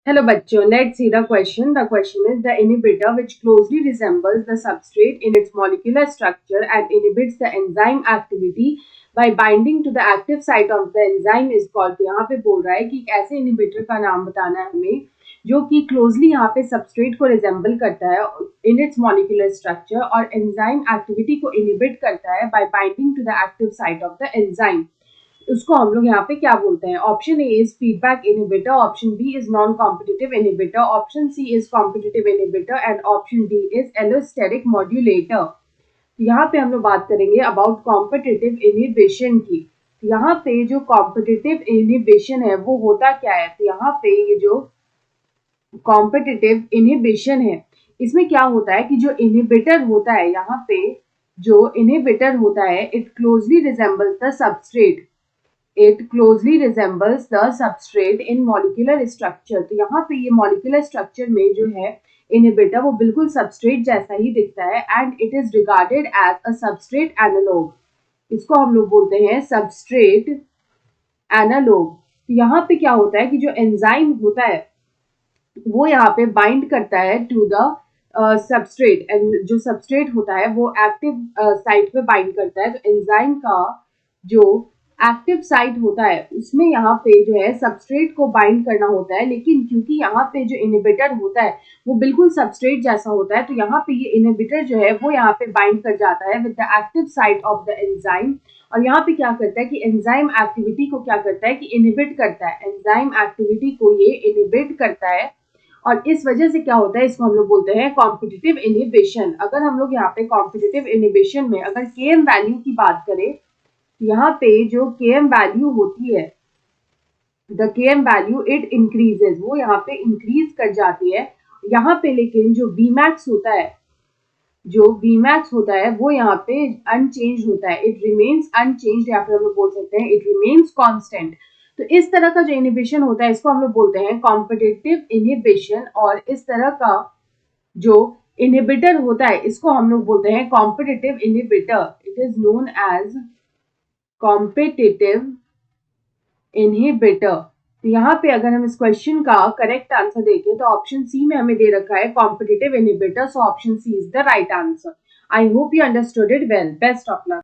Hello bachcho, let's see the question. The question is the inhibitor which closely resembles the substrate in its molecular structure and inhibits the enzyme activity by binding to the active site of the enzyme is called. तो यहाँ पे बोल रहा है कि एक ऐसे inhibitor का नाम बताना है हमें जो कि क्लोजली यहाँ पे सबस्ट्रेट को रिजेंबल करता है इन इट्स मॉलिक्यूलर स्ट्रक्चर और एंजाइम एक्टिविटी को इनहिबिट करता है by binding to the active site of the enzyme. उसको हम लोग यहाँ पे क्या बोलते हैं. Option A is feedback inhibitor, option B is non competitive inhibitor, option C is competitive inhibitor and option D is allosteric modulator. यहाँ पे हम लोग बात करेंगे अबाउट कॉम्पिटिटिव इनहिबिशन की. यहाँ पे जो कॉम्पिटिटिव इनहिबिशन है वो होता क्या है. तो यहाँ पे ये जो कॉम्पिटिटिव इनहिबिशन है इसमें क्या होता है कि जो इनहिबिटर होता है यहाँ पे जो इनहिबिटर होता है it closely resembles the substrate. It closely resembles the substrate in molecular structure. तो यहाँ पे ये molecular structure में जो है inhibitor वो बिल्कुल substrate जैसा ही दिखता है and it is regarded as a substrate analog. इसको हम लोग बोलते हैं substrate analog. तो यहाँ पे क्या होता है कि जो enzyme होता है वो यहाँ पे bind करता है to the substrate and जो substrate होता है वो active site पे bind करता है. तो enzyme का जो एक्टिव साइट होता है उसमें यहाँ पे जो है सबस्ट्रेट को बाइंड करना होता है, लेकिन क्योंकि यहाँ पे जो इनहिबिटर होता है वो बिल्कुल सबस्ट्रेट जैसा होता है तो यहाँ पे ये इनहिबिटर जो है वो यहाँ पे बाइंड कर जाता है with the active site of the enzyme. और यहाँ पे क्या करता है कि एंजाइम एक्टिविटी को क्या करता है कि इनहिबिट करता है. एंजाइम एक्टिविटी को ये इनहिबिट करता है और इस वजह से क्या होता है इसको हम लोग बोलते हैं कॉम्पिटिटिव इनहिबिशन. अगर हम लोग यहाँ पे कॉम्पिटिटिव इनहिबिशन में अगर Km वैल्यू की बात करें यहाँ पे जो Km वैल्यू होती है the Km value it increases, वो यहाँ पे इंक्रीज कर जाती है यहाँ पे. लेकिन जो Vmax होता है वो यहाँ पे अनचेंज होता है. इट रिमेन्स अनचेंज या फिर हम लोग बोल सकते हैं इट रिमेन्स कांस्टेंट. तो इस तरह का जो इनहिबिशन होता है इसको हम लोग बोलते हैं कॉम्पिटिटिव इनहिबिशन. और इस तरह का जो इनहिबिटर होता है इसको हम लोग बोलते हैं competitive inhibitor. It is known as competitive inhibitor. तो यहाँ पे अगर हम इस क्वेश्चन का करेक्ट आंसर देखें तो ऑप्शन सी में हमें दे रखा है competitive inhibitor. So option C is the right answer. I hope you understood it well. Best of luck.